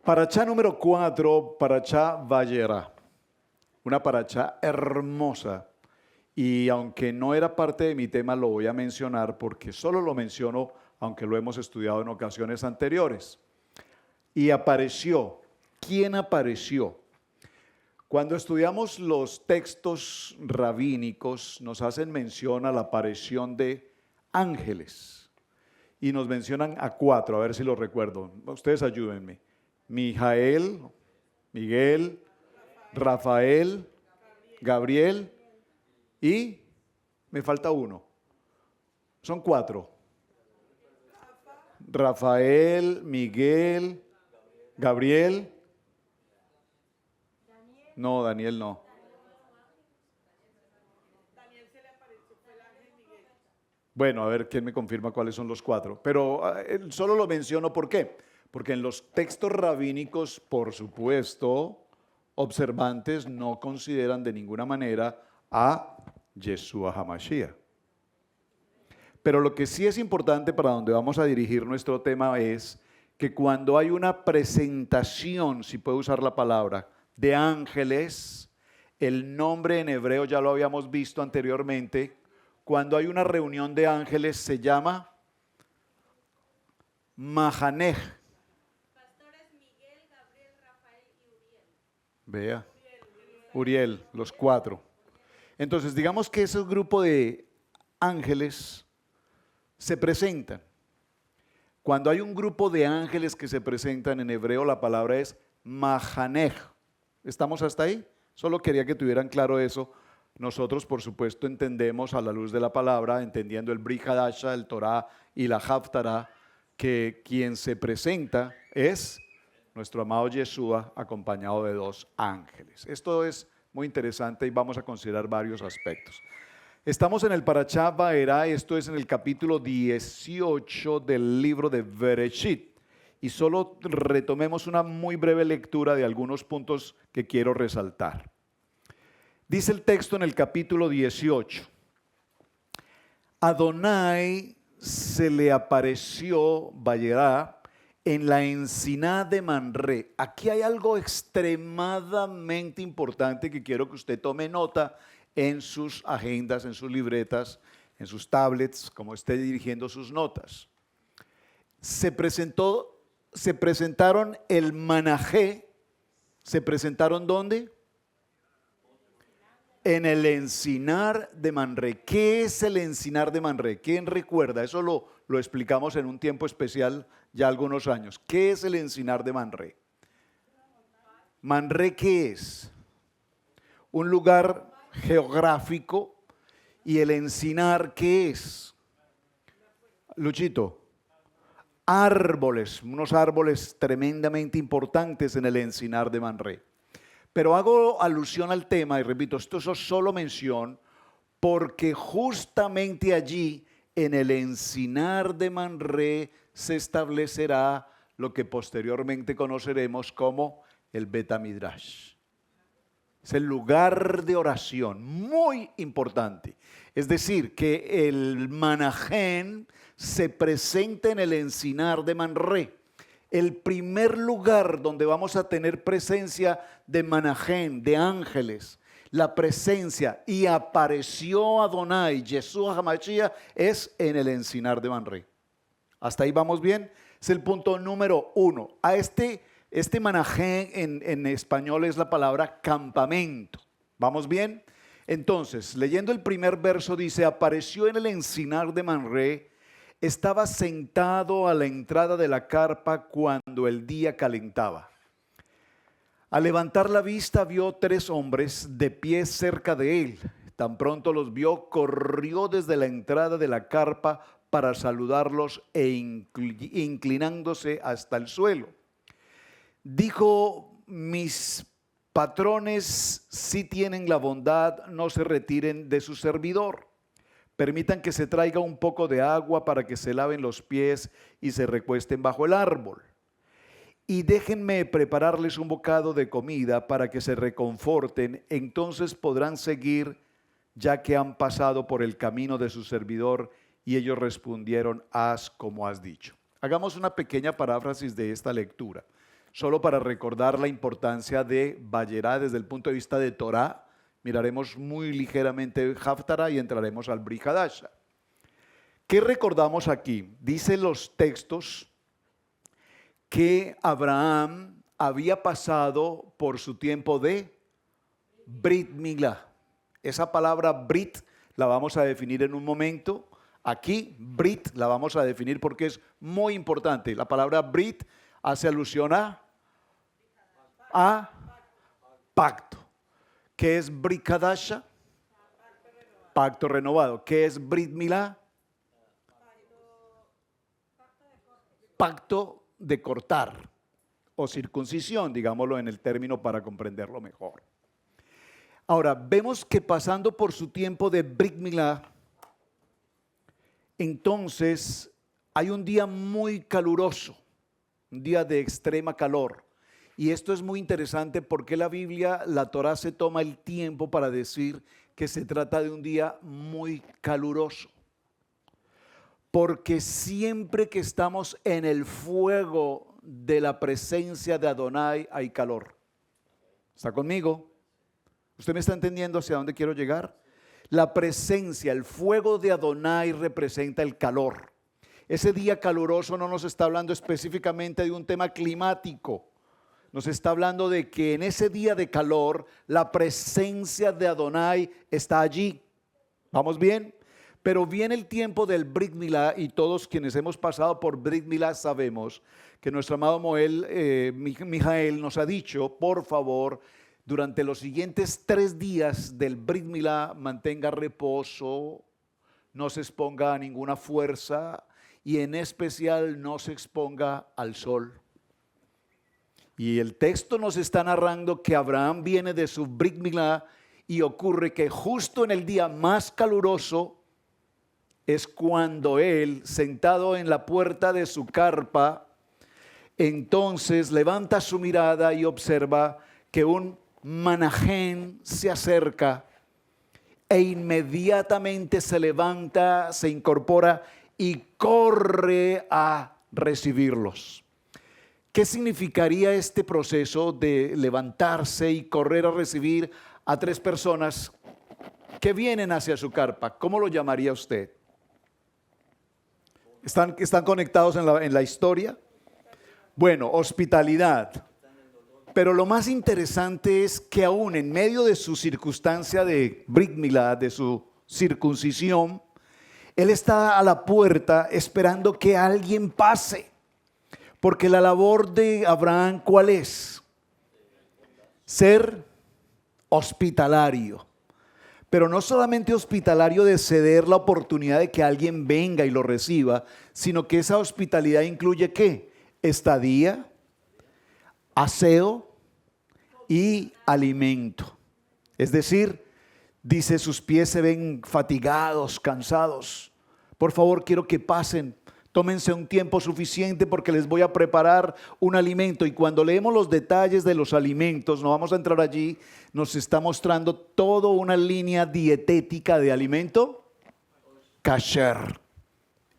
Parachá número 4, Parachá Vayera. Una parachá hermosa. Y aunque no era parte de mi tema, lo voy a mencionar porque solo lo menciono, aunque lo hemos estudiado en ocasiones anteriores. Y apareció. ¿Quién apareció? Cuando estudiamos los textos rabínicos, nos hacen mención a la aparición de ángeles. Y nos mencionan a 4, a ver si lo recuerdo. Ustedes ayúdenme. Mijael, Miguel, Rafael, Gabriel y me falta uno. Son 4. Rafael, Miguel, Gabriel. No, Daniel no. Bueno, a ver quién me confirma cuáles son los 4. Pero solo lo menciono, ¿por qué? Porque en los textos rabínicos, por supuesto, observantes no consideran de ninguna manera a Yeshua HaMashiach. Pero lo que sí es importante para donde vamos a dirigir nuestro tema es que cuando hay una presentación, si puedo usar la palabra, de ángeles, el nombre en hebreo ya lo habíamos visto anteriormente, cuando hay una reunión de ángeles se llama Mahanej. Pastores Miguel, Gabriel, Rafael y Uriel. Vea, Uriel, los 4. Entonces, digamos que ese grupo de ángeles se presentan. Cuando hay un grupo de ángeles que se presentan en hebreo, la palabra es Mahanej. ¿Estamos hasta ahí? Solo quería que tuvieran claro eso. Nosotros, por supuesto, entendemos a la luz de la palabra, entendiendo el Brit Hadasha, el Torah y la Haftarah, que quien se presenta es nuestro amado Yeshua, acompañado de 2 ángeles. Esto es muy interesante y vamos a considerar varios aspectos. Estamos en el Parachá Vayera, esto es en el capítulo 18 del libro de Bereshit. Y solo retomemos una muy breve lectura de algunos puntos que quiero resaltar. Dice el texto en el capítulo 18. Adonai se le apareció, Vayera, en la encina de Manré. Aquí hay algo extremadamente importante que quiero que usted tome nota en sus agendas, en sus libretas, en sus tablets, como esté dirigiendo sus notas. Se presentaron el manajé. ¿Se presentaron dónde? En el encinar de Manré. ¿Qué es el encinar de Manré? ¿Quién recuerda? Eso lo explicamos en un tiempo especial ya algunos años. ¿Qué es el encinar de Manré? ¿Manré qué es? Un lugar geográfico. ¿Y el encinar qué es? Luchito. Árboles, unos árboles tremendamente importantes en el encinar de Manré. Pero hago alusión al tema y repito, esto es solo mención porque justamente allí en el encinar de Manré se establecerá lo que posteriormente conoceremos como el Bet HaMidrash. Es el lugar de oración, muy importante. Es decir, que el manajén se presenta en el encinar de Manré. El primer lugar donde vamos a tener presencia de manajén, de ángeles, la presencia y apareció Adonai, Yeshua HaMashiach, es en el encinar de Manré. ¿Hasta ahí vamos bien? Es el punto número 1. A este manajén en español es la palabra campamento. ¿Vamos bien? Entonces, leyendo el primer verso dice, apareció en el encinar de Manré, estaba sentado a la entrada de la carpa cuando el día calentaba. Al levantar la vista vio 3 hombres de pie cerca de él. Tan pronto los vio, corrió desde la entrada de la carpa para saludarlos e inclinándose hasta el suelo. Dijo, mis patrones, si tienen la bondad, no se retiren de su servidor. Permitan que se traiga un poco de agua para que se laven los pies y se recuesten bajo el árbol. Y déjenme prepararles un bocado de comida para que se reconforten, entonces podrán seguir ya que han pasado por el camino de su servidor. Y ellos respondieron, haz como has dicho. Hagamos una pequeña paráfrasis de esta lectura. Solo para recordar la importancia de Vayera desde el punto de vista de Torah, miraremos muy ligeramente Haftarah y entraremos al Brit Hadasha. ¿Qué recordamos aquí? Dicen los textos que Abraham había pasado por su tiempo de Brit Milá. Esa palabra Brit la vamos a definir en un momento. Aquí Brit la vamos a definir porque es muy importante. La palabra Brit hace alusión a pacto. ¿Qué es Brit Hadasha? Pacto renovado. ¿Qué es Brit Milá? Pacto de cortar o circuncisión, digámoslo en el término para comprenderlo mejor. Ahora, vemos que pasando por su tiempo de Brit Milá, entonces hay un día muy caluroso, un día de extrema calor. Y esto es muy interesante porque la Biblia, la Torá se toma el tiempo para decir que se trata de un día muy caluroso. Porque siempre que estamos en el fuego de la presencia de Adonai hay calor. ¿Está conmigo? ¿Usted me está entendiendo hacia dónde quiero llegar? La presencia, el fuego de Adonai representa el calor. Ese día caluroso no nos está hablando específicamente de un tema climático. Nos está hablando de que en ese día de calor la presencia de Adonai está allí. ¿Vamos bien? Pero viene el tiempo del Brit Milá y todos quienes hemos pasado por Brit Milá sabemos que nuestro amado Mijael nos ha dicho, por favor, durante los siguientes 3 días del Brit Milá mantenga reposo, no se exponga a ninguna fuerza y en especial no se exponga al sol. Y el texto nos está narrando que Abraham viene de su Brit Milá y ocurre que justo en el día más caluroso es cuando él, sentado en la puerta de su carpa, entonces levanta su mirada y observa que un manajén se acerca e inmediatamente se levanta, se incorpora y corre a recibirlos. ¿Qué significaría este proceso de levantarse y correr a recibir a 3 personas que vienen hacia su carpa? ¿Cómo lo llamaría usted? ¿Están conectados en la historia? Bueno, hospitalidad. Pero lo más interesante es que aún en medio de su circunstancia de Brit Milá, de su circuncisión, él está a la puerta esperando que alguien pase. Porque la labor de Abraham, ¿cuál es? Ser hospitalario. Pero no solamente hospitalario de ceder la oportunidad de que alguien venga y lo reciba, sino que esa hospitalidad incluye ¿qué? Estadía, aseo y alimento. Es decir, dice, sus pies se ven fatigados, cansados. Por favor, quiero que pasen. Tómense un tiempo suficiente porque les voy a preparar un alimento. Y cuando leemos los detalles de los alimentos, no vamos a entrar allí, nos está mostrando toda una línea dietética de alimento kasher.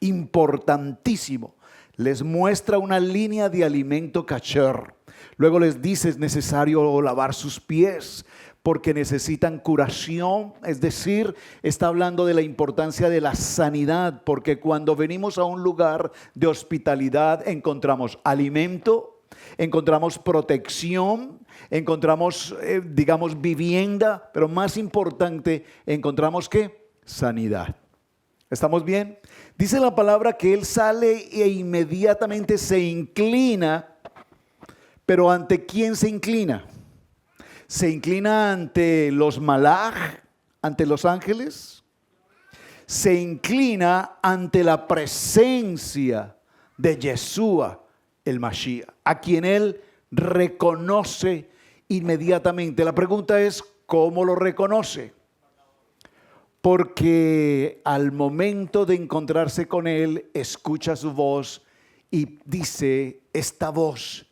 Importantísimo. Les muestra una línea de alimento kasher. Luego les dice, es necesario lavar sus pies porque necesitan curación, es decir, está hablando de la importancia de la sanidad, porque cuando venimos a un lugar de hospitalidad encontramos alimento, encontramos protección, encontramos, vivienda, pero más importante, encontramos ¿qué? Sanidad. ¿Estamos bien? Dice la palabra que él sale e inmediatamente se inclina, pero ¿ante quién se inclina? ¿Se inclina ante los malaj, ante los ángeles? Se inclina ante la presencia de Yeshua, el Mashiach, a quien él reconoce inmediatamente. La pregunta es, ¿cómo lo reconoce? Porque al momento de encontrarse con él, escucha su voz y dice, esta voz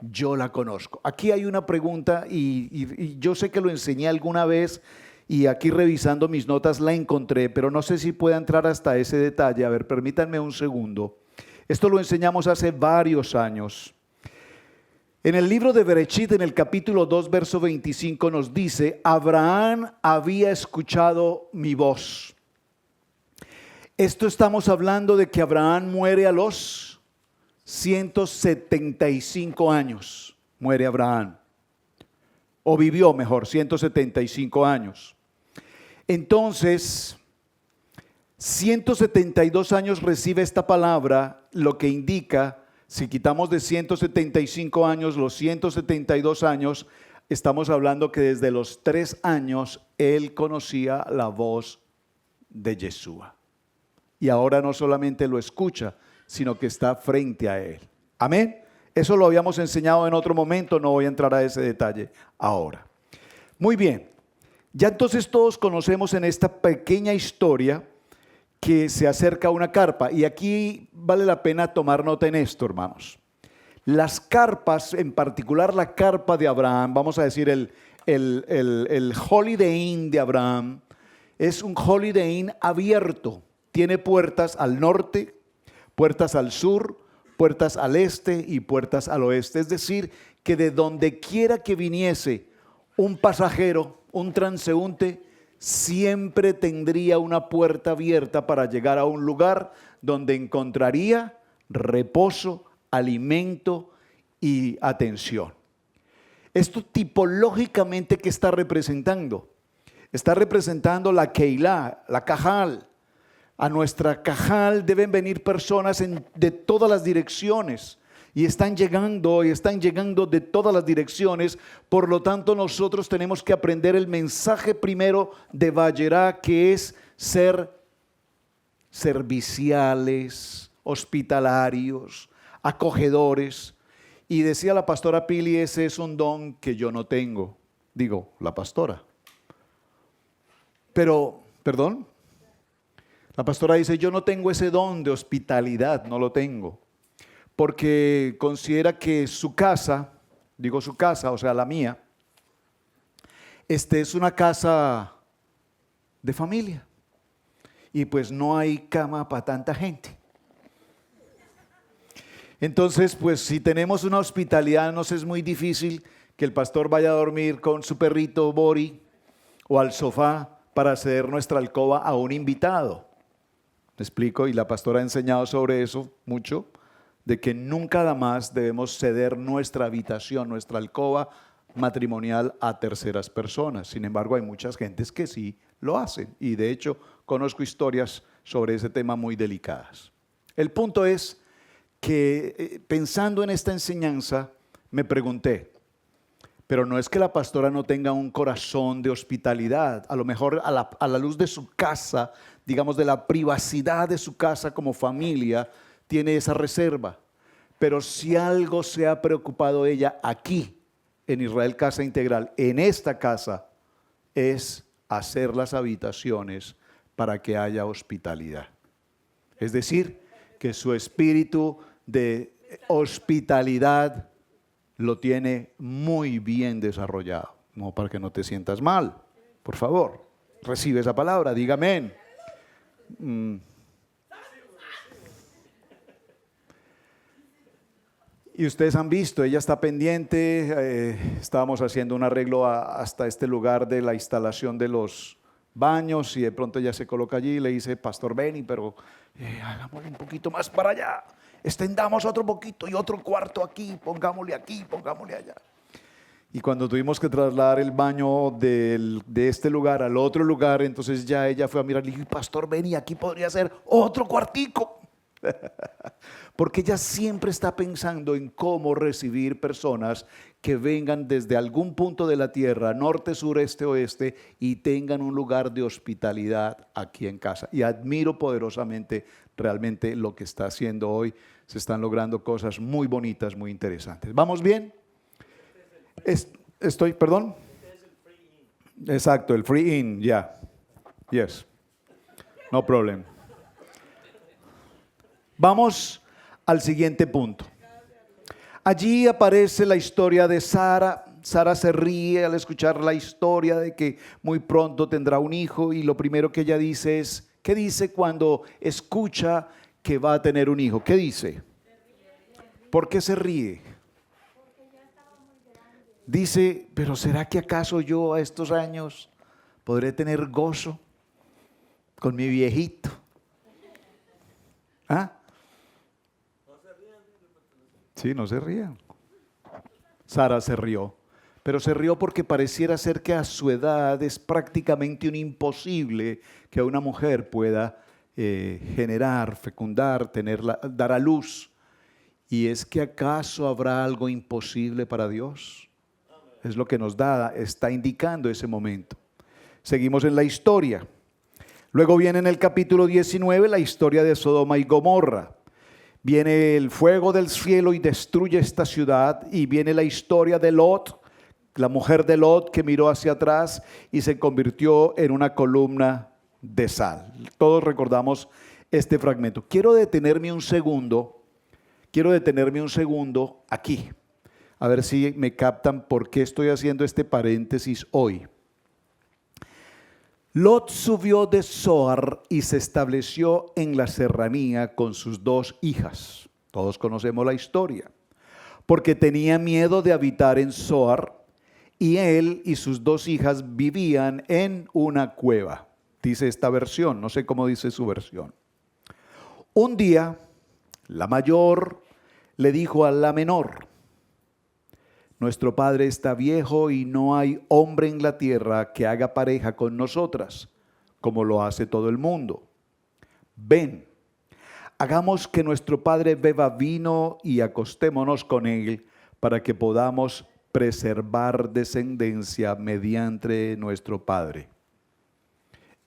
yo la conozco. Aquí hay una pregunta y yo sé que lo enseñé alguna vez y aquí revisando mis notas la encontré, pero no sé si pueda entrar hasta ese detalle. A ver, permítanme un segundo. Esto lo enseñamos hace varios años. En el libro de Berechit, en el capítulo 2, verso 25, nos dice: Abraham había escuchado mi voz. Esto estamos hablando de que Abraham muere a los 175 años. Muere Abraham. O vivió mejor, 175 años. Entonces, 172 años recibe esta palabra, lo que indica, si quitamos de 175 años los 172 años, estamos hablando que desde los 3 años él conocía la voz de Yeshua. Y ahora no solamente lo escucha, sino que está frente a él. Amén. Eso lo habíamos enseñado en otro momento, no voy a entrar a ese detalle ahora. Muy bien, ya entonces todos conocemos en esta pequeña historia que se acerca a una carpa, y aquí vale la pena tomar nota en esto, hermanos. Las carpas, en particular la carpa de Abraham, vamos a decir el Holiday Inn de Abraham, es un Holiday Inn abierto, tiene puertas al norte, puertas al sur, puertas al este y puertas al oeste. Es decir, que de donde quiera que viniese un pasajero, un transeúnte, siempre tendría una puerta abierta para llegar a un lugar donde encontraría reposo, alimento y atención. Esto tipológicamente, ¿qué está representando? Está representando la Keilah, la Cajal. A nuestra Cajal deben venir personas de todas las direcciones. Y están llegando de todas las direcciones. Por lo tanto, nosotros tenemos que aprender el mensaje primero de Vayera, que es ser serviciales, hospitalarios, acogedores. Y decía la pastora Pili, ese es un don que yo no tengo. Digo, la pastora. Pero, perdón, la pastora dice, yo no tengo ese don de hospitalidad, no lo tengo. Porque considera que su casa, digo su casa, o sea la mía, es una casa de familia. Y pues no hay cama para tanta gente. Entonces, pues si tenemos una hospitalidad, nos es muy difícil que el pastor vaya a dormir con su perrito Bori o al sofá para ceder nuestra alcoba a un invitado. ¿Me explico? Y la pastora ha enseñado sobre eso mucho, de que nunca más debemos ceder nuestra habitación, nuestra alcoba matrimonial a terceras personas. Sin embargo, hay muchas gentes que sí lo hacen. Y de hecho, conozco historias sobre ese tema muy delicadas. El punto es que pensando en esta enseñanza, me pregunté, pero no es que la pastora no tenga un corazón de hospitalidad, a lo mejor a la luz de su casa, digamos de la privacidad de su casa como familia, tiene esa reserva. Pero si algo se ha preocupado ella aquí, en Israel Casa Integral, en esta casa, es hacer las habitaciones para que haya hospitalidad. Es decir, que su espíritu de hospitalidad lo tiene muy bien desarrollado. No, para que no te sientas mal, por favor, recibe esa palabra, diga amén. Y ustedes han visto, ella está pendiente, estábamos haciendo un arreglo hasta este lugar de la instalación de los baños y de pronto ella se coloca allí y le dice, Pastor Benny, pero hagámosle un poquito más para allá, extendamos otro poquito y otro cuarto aquí, pongámosle allá. Y cuando tuvimos que trasladar el baño de este lugar al otro lugar, entonces ya ella fue a mirar y dijo, Pastor Benny, aquí podría ser otro cuartico. Porque ella siempre está pensando en cómo recibir personas que vengan desde algún punto de la tierra, norte, sur, este, oeste, y tengan un lugar de hospitalidad aquí en casa. Y admiro poderosamente realmente lo que está haciendo hoy. Se están logrando cosas muy bonitas, muy interesantes. ¿Vamos bien? ¿Perdón? Exacto, el free in, ya. Yeah. Yes. No problem. Vamos al siguiente punto. Allí aparece la historia de Sara. Sara se ríe al escuchar la historia de que muy pronto tendrá un hijo y lo primero que ella dice es, ¿qué dice cuando escucha que va a tener un hijo? ¿Qué dice? ¿Por qué se ríe? Porque ya está Dice, pero ¿será que acaso yo a estos años podré tener gozo con mi viejito? ¿Ah? Sí, no se rían. Sara se rió, pero se rió porque pareciera ser que a su edad es prácticamente un imposible que una mujer pueda generar, fecundar, dar a luz. ¿Y es que acaso habrá algo imposible para Dios? Es lo que está indicando ese momento. Seguimos en la historia. Luego viene en el capítulo 19 la historia de Sodoma y Gomorra. Viene el fuego del cielo y destruye esta ciudad, y viene la historia de Lot, la mujer de Lot que miró hacia atrás y se convirtió en una columna de sal. Todos recordamos este fragmento. Quiero detenerme un segundo aquí, a ver si me captan por qué estoy haciendo este paréntesis hoy. Lot subió de Zoar y se estableció en la serranía con sus 2 hijas. Todos conocemos la historia. Porque tenía miedo de habitar en Zoar, y él y sus 2 hijas vivían en una cueva. Dice esta versión, no sé cómo dice su versión. Un día, la mayor le dijo a la menor: nuestro padre está viejo y no hay hombre en la tierra que haga pareja con nosotras, como lo hace todo el mundo. Ven, hagamos que nuestro padre beba vino y acostémonos con él para que podamos preservar descendencia mediante nuestro padre.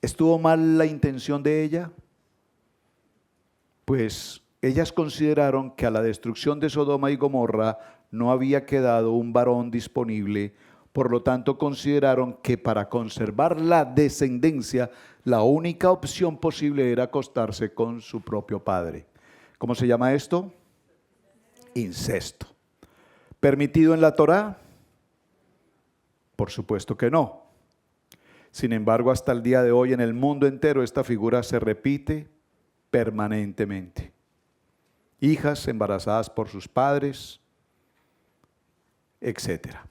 ¿Estuvo mal la intención de ella? Pues ellas consideraron que a la destrucción de Sodoma y Gomorra no había quedado un varón disponible, por lo tanto consideraron que para conservar la descendencia, la única opción posible era acostarse con su propio padre. ¿Cómo se llama esto? Incesto. ¿Permitido en la Torá? Por supuesto que no. Sin embargo, hasta el día de hoy en el mundo entero esta figura se repite permanentemente. Hijas embarazadas por sus padres, etcétera.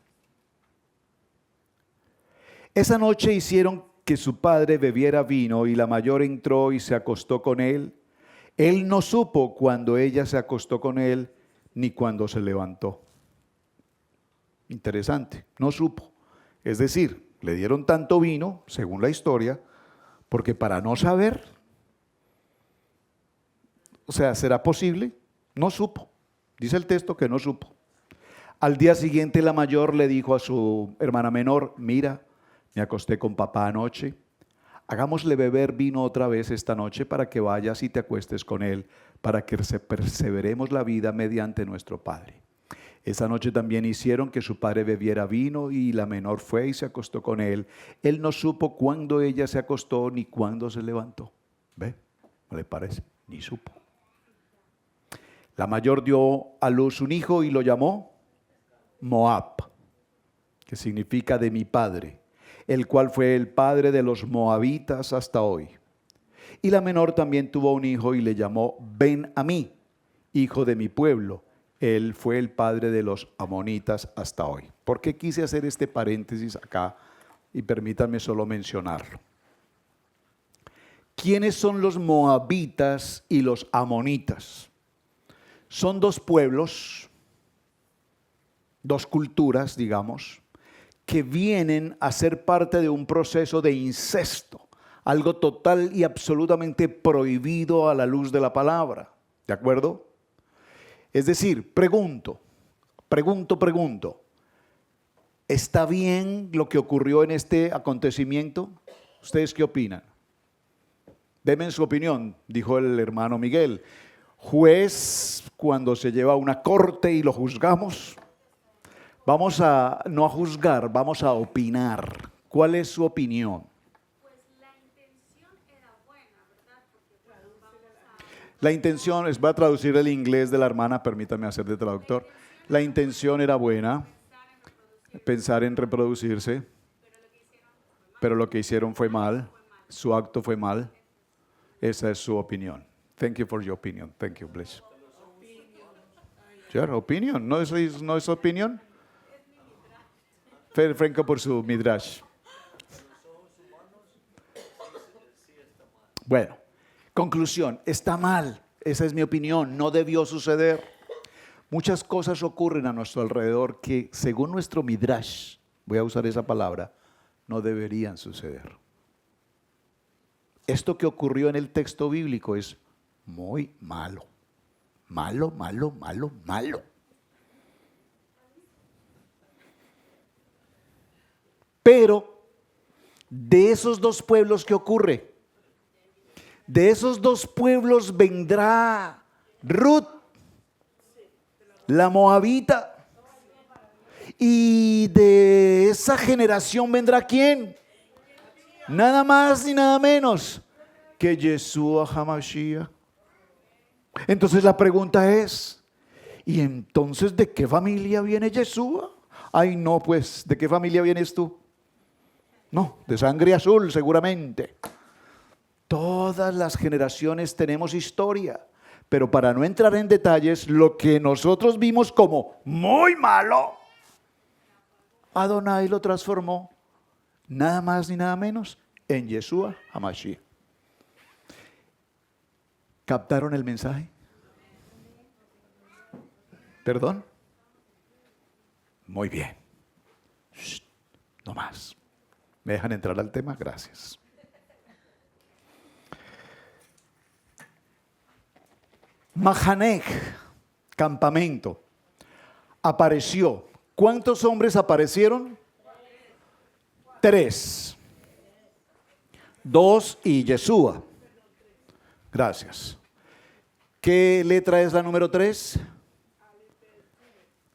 Esa noche hicieron que su padre bebiera vino y la mayor entró y se acostó con él. Él no supo cuando ella se acostó con él ni cuando se levantó. Interesante, no supo. Es decir, le dieron tanto vino, según la historia, porque para no saber, o sea, ¿será posible? No supo. Dice el texto que no supo. Al día siguiente la mayor le dijo a su hermana menor: mira, me acosté con papá anoche, hagámosle beber vino otra vez esta noche para que vayas y te acuestes con él, para que perseveremos la vida mediante nuestro padre. Esa noche también hicieron que su padre bebiera vino y la menor fue y se acostó con él. Él no supo cuándo ella se acostó ni cuándo se levantó. ¿Ve? ¿No le parece? Ni supo. La mayor dio a luz un hijo y lo llamó Moab, que significa de mi padre, el cual fue el padre de los moabitas hasta hoy. Y la menor también tuvo un hijo y le llamó Ben-Amí, hijo de mi pueblo. Él fue el padre de los amonitas hasta hoy. ¿Por qué quise hacer este paréntesis acá? Y permítanme solo mencionarlo. ¿Quiénes son los moabitas y los amonitas? Son 2 pueblos, 2 culturas, digamos, que vienen a ser parte de un proceso de incesto, algo total y absolutamente prohibido a la luz de la palabra. ¿De acuerdo? Es decir, pregunto, ¿está bien lo que ocurrió en este acontecimiento? ¿Ustedes qué opinan? Denme su opinión, dijo el hermano Miguel. Juez, cuando se lleva a una corte y lo juzgamos, vamos a no a juzgar, vamos a opinar. ¿Cuál es su opinión? Pues la intención era buena, ¿verdad? Porque pues, vamos a... La intención es, voy a traducir el inglés de la hermana, permítame hacer de traductor. La intención era buena, pensar en reproducirse, pero lo que hicieron fue mal, su acto fue mal. Esa es su opinión. Thank you for your opinion. Thank you, please. Your opinion, ¿no es opinión? Franco por su midrash. Bueno, conclusión, está mal. Esa es mi opinión, no debió suceder. Muchas cosas ocurren a nuestro alrededor que, según nuestro midrash, voy a usar esa palabra, no deberían suceder. Esto que ocurrió en el texto bíblico es muy malo. Malo, malo, malo, malo. Pero de esos dos pueblos, ¿qué ocurre? De esos dos pueblos vendrá Ruth, la moabita. Y de esa generación vendrá ¿quién? Nada más ni nada menos que Yeshua HaMashiach. Entonces la pregunta es, ¿y entonces de qué familia viene Yeshua? Ay no, pues, ¿de qué familia vienes tú? No, de sangre azul seguramente. Todas las generaciones tenemos historia, pero para no entrar en detalles, lo que nosotros vimos como muy malo, Adonai lo transformó nada más ni nada menos en Yeshua HaMashiach. ¿Captaron el mensaje? ¿Perdón? Muy bien. Shh, no más. ¿Me dejan entrar al tema? Gracias. Mahanech, campamento, apareció. ¿Cuántos hombres aparecieron? 3. 2 y Yeshua. Gracias. ¿Qué letra es la número 3?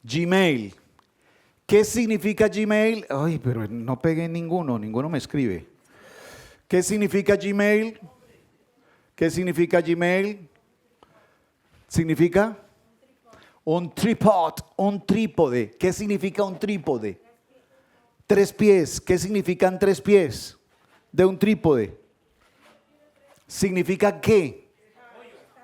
Gmail. ¿Qué significa Gmail? Ay, pero no pegué ninguno me escribe. ¿Qué significa Gmail? ¿Qué significa Gmail? ¿Significa? Un tripod, un trípode. ¿Qué significa un trípode? 3 pies. ¿Qué significan 3 pies de un trípode? ¿Significa qué?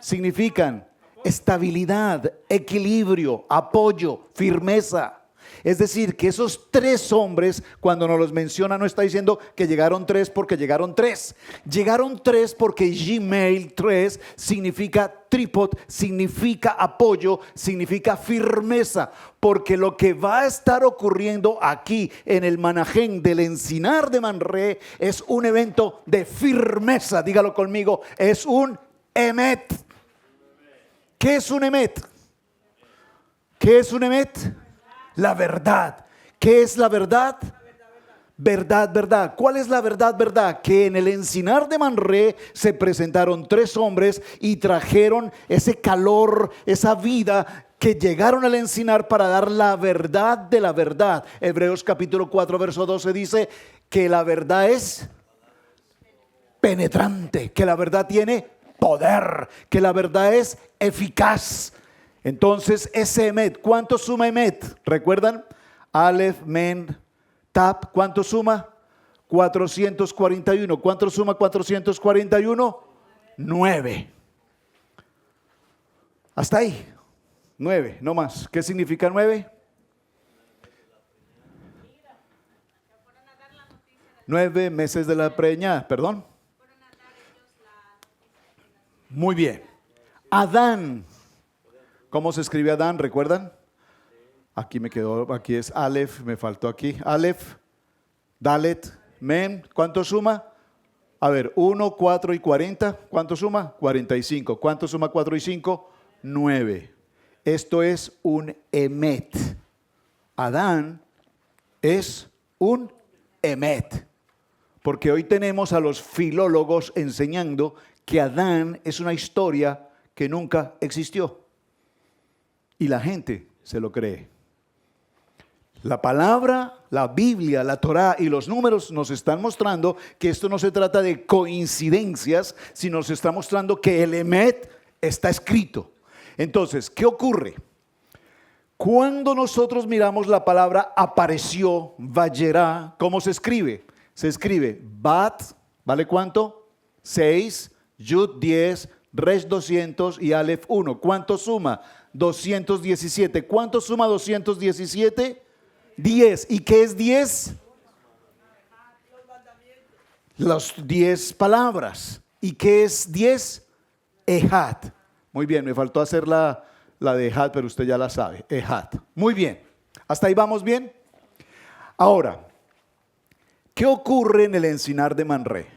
Significan estabilidad, equilibrio, apoyo, firmeza. Es decir, que esos 3 hombres, cuando nos los menciona, no está diciendo que llegaron 3 porque llegaron 3. Llegaron 3 porque Gmail 3 significa trípode, significa apoyo, significa firmeza. Porque lo que va a estar ocurriendo aquí en el Manajén del Encinar de Manré es un evento de firmeza. Dígalo conmigo, es un emet. ¿Qué es un emet? ¿Qué es un emet? La verdad. ¿Qué es la verdad? Verdad, verdad. ¿Cuál es la verdad, verdad? Que en el Encinar de Manré se presentaron 3 hombres y trajeron ese calor, esa vida, que llegaron al encinar para dar la verdad de la verdad. Hebreos capítulo 4 verso 12 dice que la verdad es penetrante, que la verdad tiene poder, que la verdad es eficaz. Entonces ese emet, ¿cuánto suma emet? ¿Recuerdan? Aleph, Men, Tap, ¿cuánto suma? 441. ¿Cuánto suma 441? 9. Hasta ahí. 9, no más. ¿Qué significa 9? 9 meses de la preñada, perdón. Muy bien. Adán. ¿Cómo se escribe Adán? ¿Recuerdan? Aquí me quedó, aquí es Aleph, me faltó aquí. Aleph, Dalet, Mem. ¿Cuánto suma? A ver, 1, 4 y 40. ¿Cuánto suma? 45. ¿Cuánto suma 4 y 5? 9. Esto es un emet. Adán es un emet. Porque hoy tenemos a los filólogos enseñando que Adán es una historia que nunca existió. Y la gente se lo cree. La palabra, la Biblia, la Torá y los números nos están mostrando que esto no se trata de coincidencias, sino se está mostrando que el emet está escrito. Entonces, ¿qué ocurre? Cuando nosotros miramos la palabra apareció, vayerá, ¿cómo se escribe? Se escribe Bat, ¿vale cuánto? 6, Yud 10, Resh 200 y Aleph 1. ¿Cuánto suma? 217. ¿Cuánto suma 217? 10. ¿Y qué es 10? Las 10 palabras. ¿Y qué es 10? Ejad. Muy bien, me faltó hacer la de Ejad, pero usted ya la sabe. Ejad. Muy bien. ¿Hasta ahí vamos bien? Ahora, ¿qué ocurre en el encinar de Manré?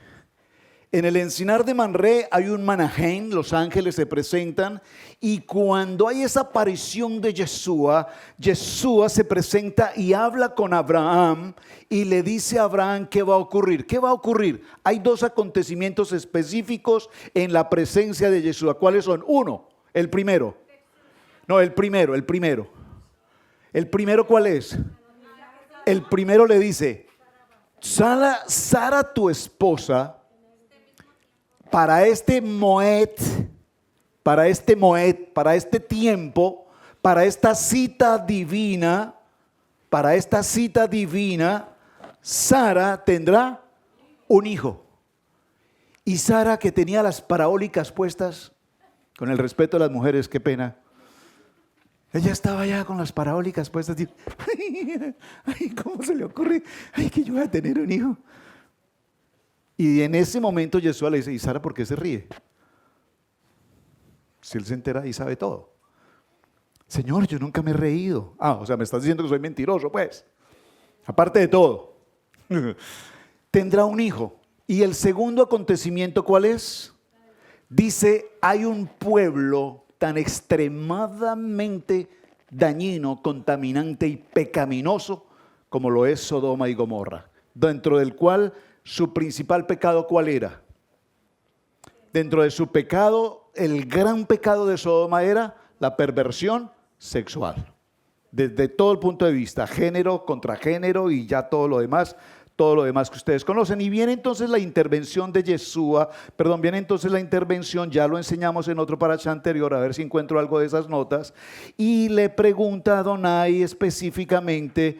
En el encinar de Manré hay un Manahem, los ángeles se presentan, y cuando hay esa aparición de Yeshua, Yeshua se presenta y habla con Abraham y le dice a Abraham qué va a ocurrir. ¿Qué va a ocurrir? Hay dos acontecimientos específicos en la presencia de Yeshua. ¿Cuáles son? Uno, el primero. No, el primero. ¿El primero cuál es? El primero le dice, Sara tu esposa, para este tiempo, para esta cita divina, Sara tendrá un hijo. Y Sara, que tenía las paraólicas puestas, con el respeto a las mujeres, qué pena, ella estaba ya con las paraólicas puestas, dijo, ay, ¿cómo se le ocurre? Ay, que yo voy a tener un hijo. Y en ese momento Yeshua le dice, ¿y Sara por qué se ríe? Si él se entera y sabe todo. Señor, yo nunca me he reído. O sea, me estás diciendo que soy mentiroso, pues. Aparte de todo. Tendrá un hijo. Y el segundo acontecimiento, ¿cuál es? Dice, hay un pueblo tan extremadamente dañino, contaminante y pecaminoso como lo es Sodoma y Gomorra, dentro del cual su principal pecado, ¿cuál era? Dentro de su pecado, el gran pecado de Sodoma era la perversión sexual. Desde todo el punto de vista, género contra género y ya todo lo demás que ustedes conocen. Y viene entonces la intervención de Yeshua, ya lo enseñamos en otro parashá anterior, a ver si encuentro algo de esas notas, y le pregunta a Adonai específicamente,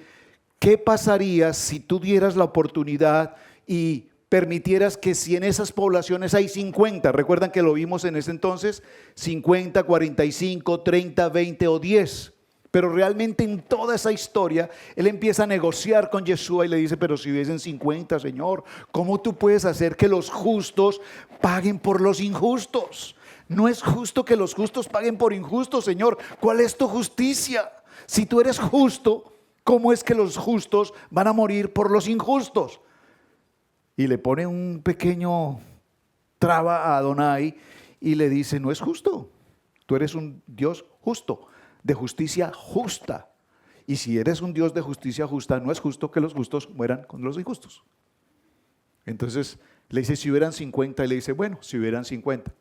¿qué pasaría si tú dieras la oportunidad y permitieras que si en esas poblaciones hay 50, recuerdan que lo vimos en ese entonces, 50, 45, 30, 20 o 10, pero realmente en toda esa historia, él empieza a negociar con Yeshua y le dice, pero si hubiesen 50, Señor, ¿cómo tú puedes hacer que los justos paguen por los injustos? No es justo que los justos paguen por injustos, Señor. ¿Cuál es tu justicia? Si tú eres justo, ¿cómo es que los justos van a morir por los injustos? Y le pone un pequeño traba a Adonai y le dice, no es justo. Tú eres un Dios justo, de justicia justa. Y si eres un Dios de justicia justa, no es justo que los justos mueran con los injustos. Entonces le dice, si hubieran 50, y le dice, bueno, si hubieran 50.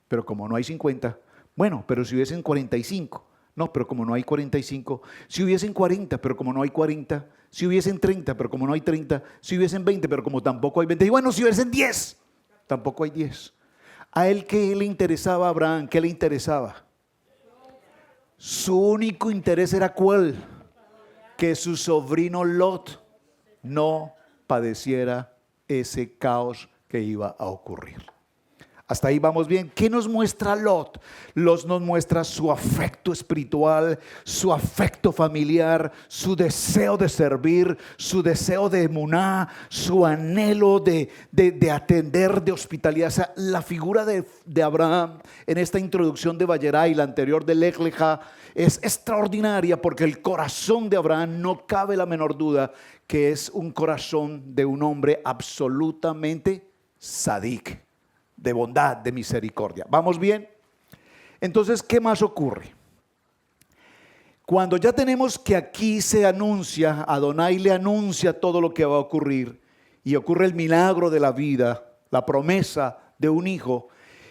Pero como no hay 50, bueno, pero si hubiesen 45. No, pero como no hay 45, si hubiesen 40, pero como no hay 40, si hubiesen 30, pero como no hay 30, si hubiesen 20, pero como tampoco hay 20, y bueno, si hubiesen 10, tampoco hay 10. ¿A él qué le interesaba a Abraham? ¿Qué le interesaba? Su único interés era ¿cuál? Que su sobrino Lot no padeciera ese caos que iba a ocurrir. Hasta ahí vamos bien. ¿Qué nos muestra Lot? Lot nos muestra su afecto espiritual, su afecto familiar, su deseo de servir, su deseo de emuná, su anhelo de atender, de hospitalidad. O sea, la figura de Abraham en esta introducción de Vayera y la anterior de Lech Lecha es extraordinaria, porque el corazón de Abraham, no cabe la menor duda que es un corazón de un hombre absolutamente sadik, de bondad, de misericordia. ¿Vamos bien? Entonces, ¿qué más ocurre? Cuando ya tenemos que aquí se anuncia, Adonai le anuncia todo lo que va a ocurrir, y ocurre el milagro de la vida, la promesa de un hijo,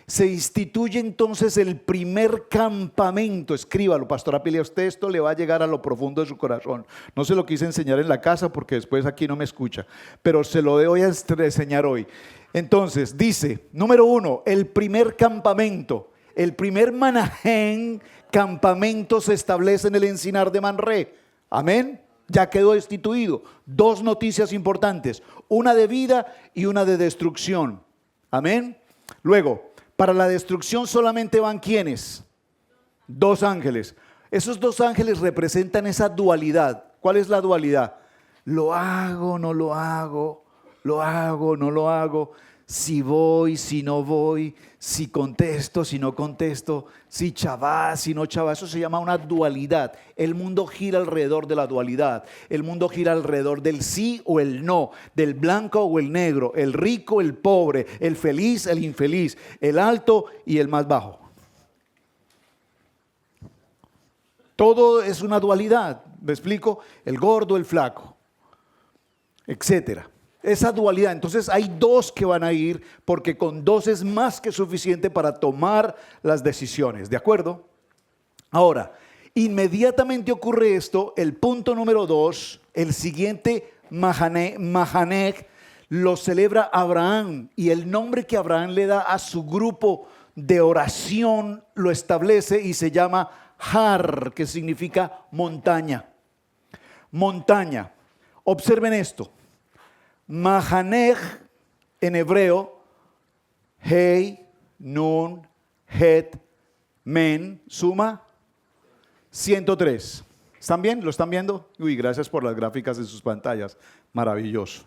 se instituye entonces el primer campamento. Escríbalo, Pastor Apilia, a usted esto le va a llegar a lo profundo de su corazón. No se lo quise enseñar en la casa porque después aquí no me escucha, pero se lo voy a enseñar hoy. Entonces dice, número 1, el primer campamento, el primer Manahem, campamento se establece en el encinar de Manré. Amén. Ya quedó instituido. 2 noticias importantes, una de vida y una de destrucción. Amén. Luego, para la destrucción solamente van ¿quiénes? 2 ángeles. Esos 2 ángeles representan esa dualidad. ¿Cuál es la dualidad? Lo hago, no lo hago, lo hago, no lo hago, si voy, si no voy, si contesto, si no contesto, si chavá, si no chavá. Eso se llama una dualidad. El mundo gira alrededor de la dualidad. El mundo gira alrededor del sí o el no, del blanco o el negro, el rico, el pobre, el feliz, el infeliz, el alto y el más bajo. Todo es una dualidad, ¿me explico? El gordo, el flaco, etcétera. Esa dualidad, entonces hay dos que van a ir porque con dos es más que suficiente para tomar las decisiones, ¿de acuerdo? Ahora, inmediatamente ocurre esto, el punto número 2, el siguiente Mahaneg lo celebra Abraham y el nombre que Abraham le da a su grupo de oración lo establece y se llama Har, que significa montaña. Montaña. Observen esto. Mahaneg en hebreo, Hei, Nun, Het, Men, suma 103. ¿Están bien? ¿Lo están viendo? Uy, gracias por las gráficas en sus pantallas. Maravilloso.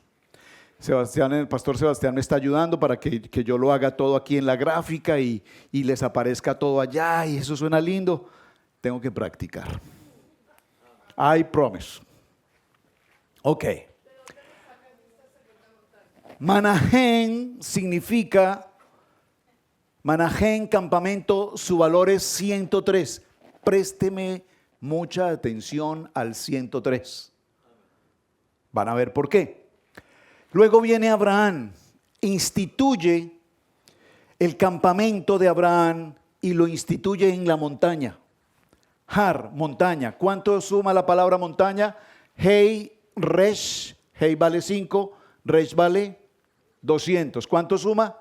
Sebastián, el pastor Sebastián me está ayudando para que yo lo haga todo aquí en la gráfica y les aparezca todo allá y eso suena lindo. Tengo que practicar. I promise. Ok. Manahem significa, Manahem, campamento, su valor es 103. Présteme mucha atención al 103. Van a ver por qué. Luego viene Abraham, instituye el campamento de Abraham y lo instituye en la montaña. Har, montaña. ¿Cuánto suma la palabra montaña? Hei, Resh. Hei vale 5, Resh vale 200. ¿Cuánto suma?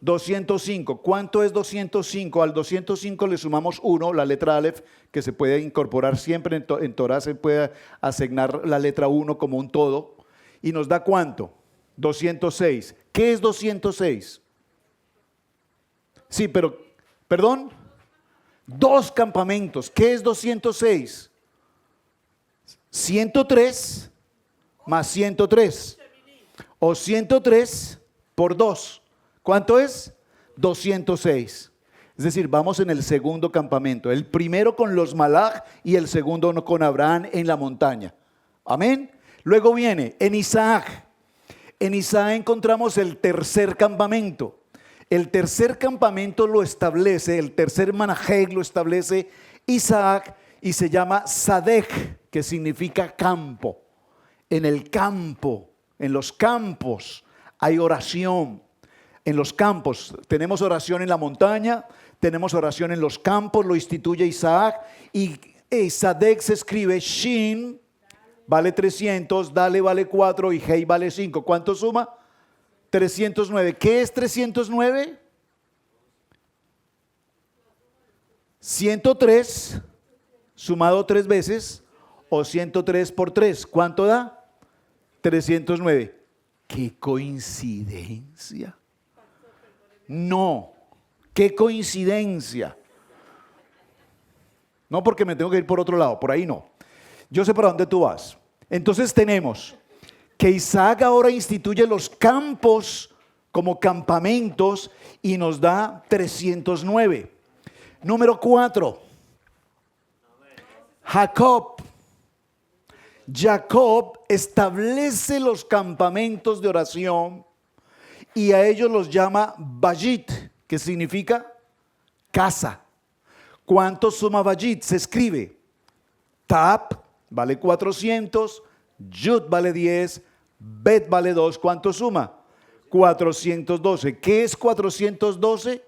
205. ¿Cuánto es 205? Al 205 le sumamos 1, la letra Aleph, que se puede incorporar siempre en Torah, se puede asignar la letra 1 como un todo. ¿Y nos da cuánto? 206. ¿Qué es 206? Sí, pero, perdón, 2 campamentos. ¿Qué es 206? 103 más 103. O 103 por 2. ¿Cuánto es? 206. Es decir, vamos en el segundo campamento. El primero con los Malach y el segundo con Abraham en la montaña. Amén. Luego viene en Isaac. En Isaac encontramos el tercer campamento. El tercer campamento lo establece, el tercer Manaheg lo establece Isaac y se llama Sadek, que significa campo. En el campo, en los campos hay oración. En los campos tenemos oración en la montaña, tenemos oración en los campos, lo instituye Isaac y Sadek se escribe Shin, vale 300, Dale vale 4 y Hei vale 5. ¿Cuánto suma? 309. ¿Qué es 309? 103 sumado 3 veces o 103 por 3. ¿Cuánto da? 309. ¡Qué coincidencia! No, qué coincidencia. No porque me tengo que ir por otro lado, por ahí no. Yo sé para dónde tú vas. Entonces tenemos que Isaac ahora instituye los campos como campamentos y nos da 309. Número 4. Jacob establece los campamentos de oración y a ellos los llama Bayit, que significa casa. ¿Cuánto suma Bayit? Se escribe Tap, vale 400, Yud vale 10, Bet vale 2. ¿Cuánto suma? 412. ¿Qué es 412?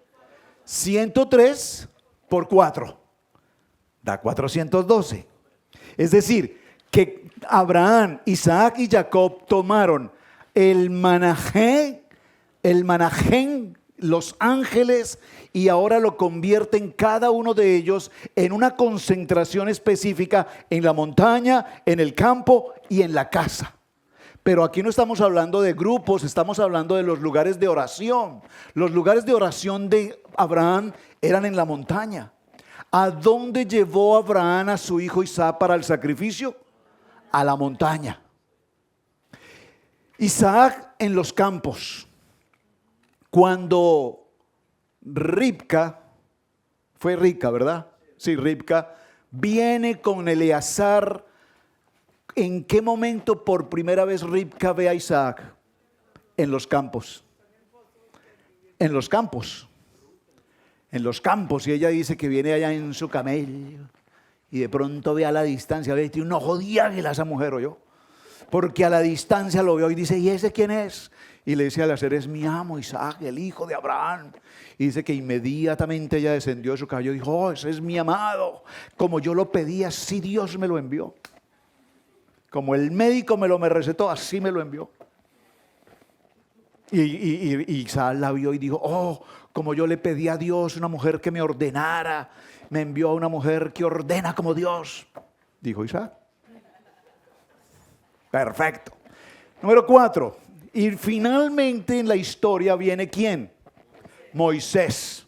103 por 4. Da 412. Es decir, que Abraham, Isaac y Jacob tomaron el Manahén, los ángeles, y ahora lo convierten cada uno de ellos en una concentración específica en la montaña, en el campo y en la casa. Pero aquí no estamos hablando de grupos, estamos hablando de los lugares de oración. Los lugares de oración de Abraham eran en la montaña. ¿A dónde llevó Abraham a su hijo Isaac para el sacrificio? a la montaña. Isaac en los campos. Cuando Ribca, fue Rica, ¿verdad? Sí, Ribca, viene con Eleazar. ¿En qué momento por primera vez Ribca ve a Isaac? En los campos. En los campos. En los campos. Y ella dice que viene allá en su camello. Y de pronto ve a la distancia, ve, tiene un ojo de águila esa mujer, ¿oyó? Porque a la distancia lo vio y dice, ¿y ese quién es? Y le dice al hacer, es mi amo Isaac, el hijo de Abraham. Y dice que inmediatamente ella descendió de su caballo y dijo, oh, ese es mi amado. Como yo lo pedí, así Dios me lo envió. Como el médico me recetó, así me lo envió. Y Isaac la vio y dijo, oh, como yo le pedí a Dios una mujer que me ordenara, me envió a una mujer que ordena como Dios. Dijo Isaac. Perfecto. Número 4. Y finalmente en la historia viene ¿quién? Moisés.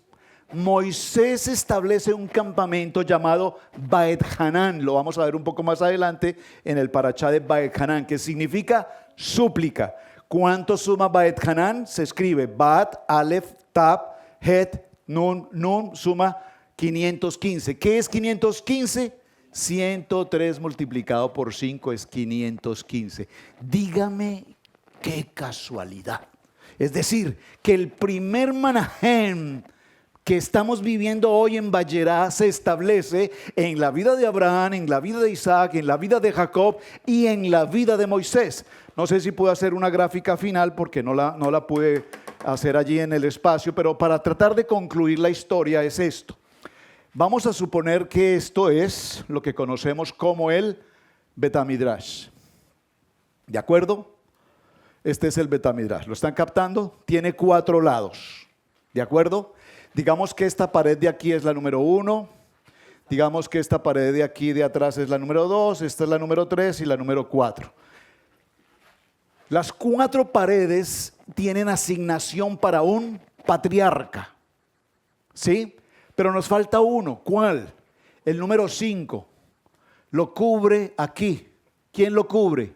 Moisés establece un campamento llamado Baet Hanán. Lo vamos a ver un poco más adelante en el parachá de Baet Hanán, que significa súplica. ¿Cuánto suma Baet Hanán? Se escribe Bat, Aleph, Tab, Het, Nun, Nun, suma 515. ¿Qué es 515? 103 multiplicado por 5 es 515. Dígame qué casualidad. Es decir, que el primer Manahem que estamos viviendo hoy en Vallerá se establece en la vida de Abraham, en la vida de Isaac, en la vida de Jacob y en la vida de Moisés. No sé si puedo hacer una gráfica final porque no la pude hacer allí en el espacio, pero para tratar de concluir la historia es esto. Vamos a suponer que esto es lo que conocemos como el Betamidrash. ¿De acuerdo? Este es el Betamidrash. ¿Lo están captando? Tiene 4 lados. ¿De acuerdo? Digamos que esta pared de aquí es la número 1. Digamos que esta pared de aquí de atrás es la número 2. Esta es la número 3 y la número 4. Las 4 paredes tienen asignación para un patriarca. ¿Sí? Pero nos falta uno. ¿Cuál? El número 5. Lo cubre aquí. ¿Quién lo cubre?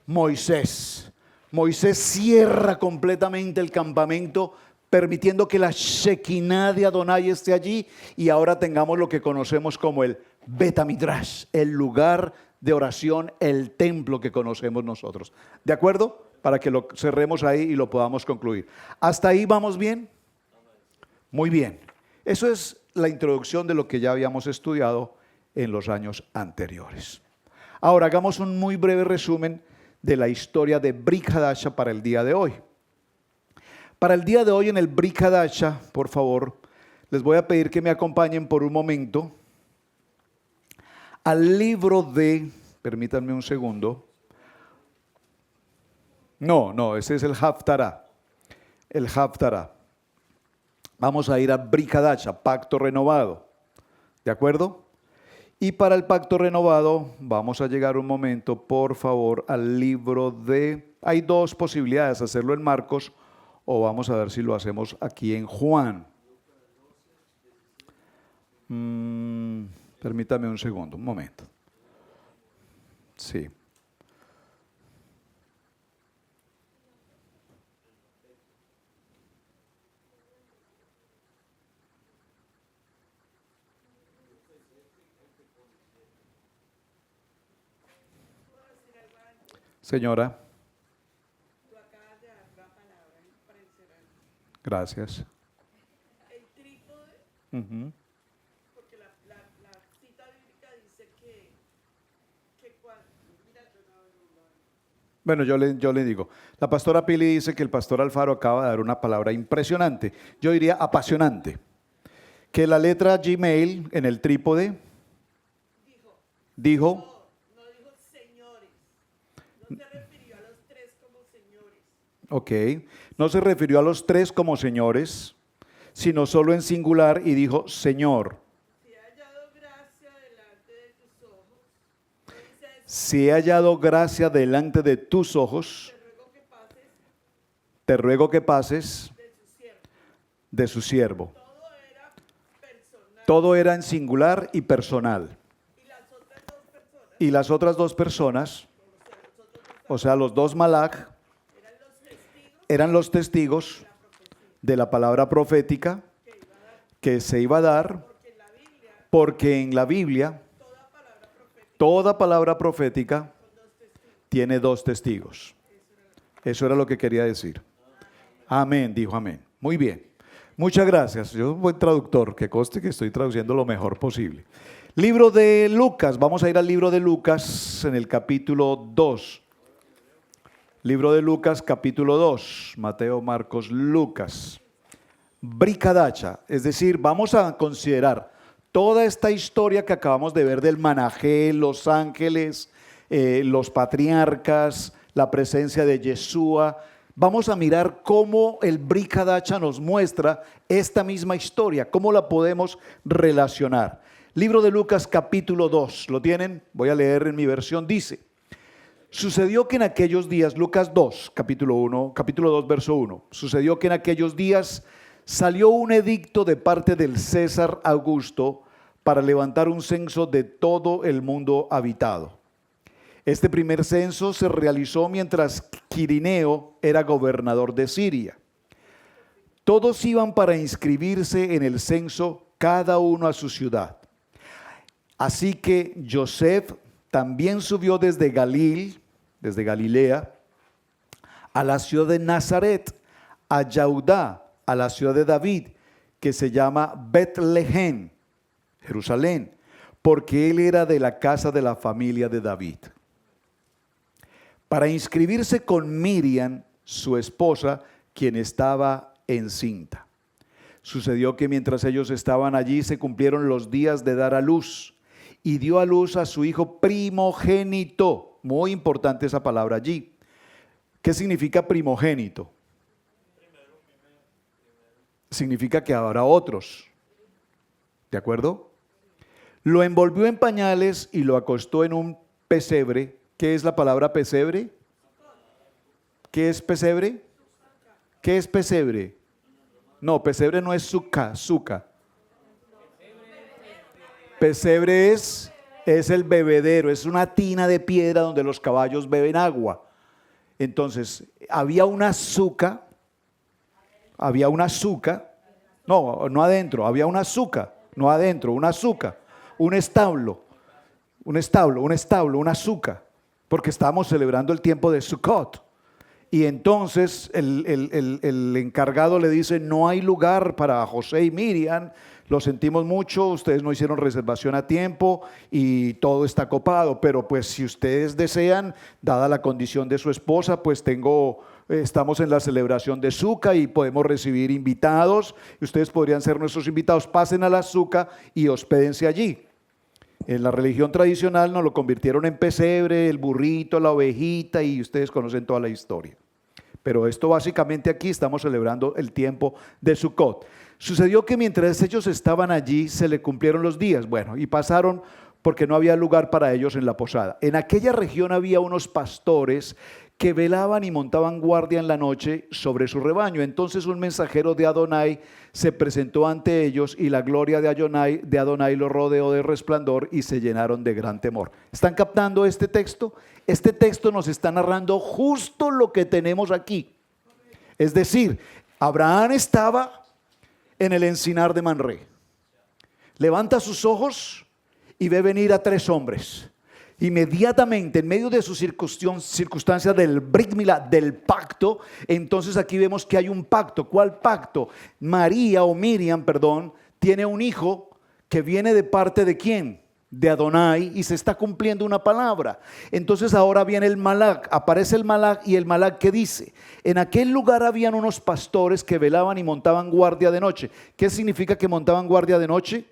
Moisés. Moisés cierra completamente el campamento, permitiendo que la Shekinah de Adonai esté allí y ahora tengamos lo que conocemos como el Betamidrash, el lugar de oración, el templo que conocemos nosotros. ¿De acuerdo? Para que lo cerremos ahí y lo podamos concluir. ¿Hasta ahí vamos bien? Muy bien. Eso es la introducción de lo que ya habíamos estudiado en los años anteriores. Ahora hagamos un muy breve resumen de la historia de Brit Hadasha para el día de hoy. Para el día de hoy en el Brit Hadasha, por favor, les voy a pedir que me acompañen por un momento al libro de, permítanme un segundo. No, ese es el Haftarah. El Haftarah. Vamos a ir a Brit Hadasha, pacto renovado. ¿De acuerdo? Y para el pacto renovado vamos a llegar un momento, por favor, al libro de... Hay 2 posibilidades, hacerlo en Marcos o vamos a ver si lo hacemos aquí en Juan. Permítame un segundo, un momento. Sí. Señora. Gracias. El trípode, porque la cita bíblica dice que cuando... Bueno, yo le digo, la pastora Pili dice que el pastor Alfaro acaba de dar una palabra impresionante, yo diría apasionante, que la letra Gmail en el trípode dijo No dijo señores, no se refirió a los 3 como señores. ok, no se refirió a los 3 como señores, sino solo en singular y dijo Señor. Si he hallado gracia delante de tus ojos, no dice eso, Si he hallado gracia delante de tus ojos, te ruego que pases de su siervo. todo era personal. Todo era en singular y personal. Y las otras 2 personas Y las otras dos personas, o sea, los dos malach, eran los testigos de la palabra profética que se iba a dar, porque en la Biblia toda palabra profética tiene dos testigos. Eso era lo que quería decir. Amén, dijo amén. Muy bien. Muchas gracias. Yo soy un buen traductor, que conste que estoy traduciendo lo mejor posible. Libro de Lucas. Vamos a ir al libro de Lucas en el capítulo 2. Libro de Lucas, capítulo 2. Mateo, Marcos, Lucas. Bricadacha. Es decir, vamos a considerar toda esta historia que acabamos de ver del Manajé, los ángeles, los patriarcas, la presencia de Yeshua. Vamos a mirar cómo el Bricadacha nos muestra esta misma historia, cómo la podemos relacionar. Libro de Lucas, capítulo 2. ¿Lo tienen? Voy a leer en mi versión. Dice: sucedió que en aquellos días, Lucas 2, capítulo 2, verso 1. Sucedió que en aquellos días salió un edicto de parte del César Augusto para levantar un censo de todo el mundo habitado. Este primer censo se realizó mientras Quirineo era gobernador de Siria. Todos iban para inscribirse en el censo, cada uno a su ciudad. Así que Joseph también subió desde Galilea, a la ciudad de Nazaret, a Yaudá, a la ciudad de David, que se llama Betlehem, Jerusalén, porque él era de la casa de la familia de David, para inscribirse con Miriam, su esposa, quien estaba encinta. Sucedió que mientras ellos estaban allí se cumplieron los días de dar a luz, y dio a luz a su hijo primogénito. Muy importante esa palabra allí. ¿Qué significa primogénito? Significa que habrá otros. ¿De acuerdo? Lo envolvió en pañales y lo acostó en un pesebre. ¿Qué es la palabra pesebre? ¿Qué es pesebre? ¿Qué es pesebre? No, pesebre no es suca. Pesebre es el bebedero, es una tina de piedra donde los caballos beben agua. Entonces, había una suca, no adentro, había una suca, no adentro, una suca, un establo, una suca, porque estábamos celebrando el tiempo de Sukkot. Y entonces el encargado le dice: no hay lugar para José y Miriam, lo sentimos mucho, ustedes no hicieron reservación a tiempo y todo está copado, pero pues si ustedes desean, dada la condición de su esposa, pues estamos en la celebración de Sukkot y podemos recibir invitados, y ustedes podrían ser nuestros invitados, pasen a la Sukkot y hospédense allí. En la religión tradicional nos lo convirtieron en pesebre, el burrito, la ovejita, y ustedes conocen toda la historia. Pero esto básicamente aquí estamos celebrando el tiempo de Sukkot. Sucedió que mientras ellos estaban allí se le cumplieron los días. Bueno, y pasaron porque no había lugar para ellos en la posada. En aquella región había unos pastores que velaban y montaban guardia en la noche sobre su rebaño. Entonces un mensajero de Adonai se presentó ante ellos y la gloria de Adonai los rodeó de resplandor y se llenaron de gran temor. ¿Están captando este texto? Este texto nos está narrando justo lo que tenemos aquí. Es decir, Abraham estaba en el encinar de Manré. Levanta sus ojos y ve venir a 3 hombres. Inmediatamente, en medio de sus circunstancias del Brit Milá, del pacto, entonces aquí vemos que hay un pacto. ¿Cuál pacto? Miriam, tiene un hijo que viene de parte de ¿quién? De Adonai, y se está cumpliendo una palabra. Entonces ahora viene el malach, aparece el malach, y el malach ¿qué dice? En aquel lugar habían unos pastores que velaban y montaban guardia de noche. ¿Qué significa que montaban guardia de noche?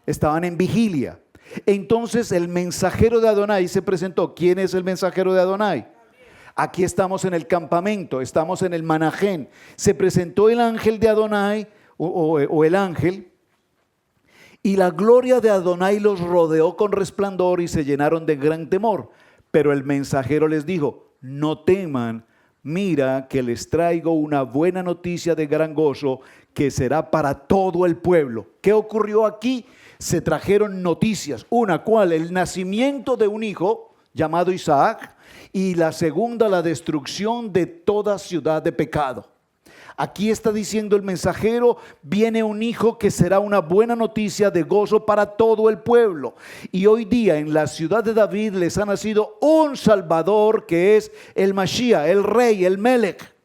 Estaban en vigilia. Entonces el mensajero de Adonai se presentó. ¿Quién es el mensajero de Adonai? Aquí estamos en el campamento, estamos en el Manajén. Se presentó el ángel de Adonai o el ángel, y la gloria de Adonai los rodeó con resplandor y se llenaron de gran temor. Pero el mensajero les dijo: no teman, mira que les traigo una buena noticia de gran gozo que será para todo el pueblo. ¿Qué ocurrió aquí? se trajeron noticias. Una, ¿cuál? El nacimiento de un hijo llamado Isaac, y la segunda, la destrucción de toda ciudad de pecado. Aquí está diciendo el mensajero, viene un hijo que será una buena noticia de gozo para todo el pueblo. Y hoy día en la ciudad de David les ha nacido un Salvador, que es el Mashiach, el Rey, el Melech.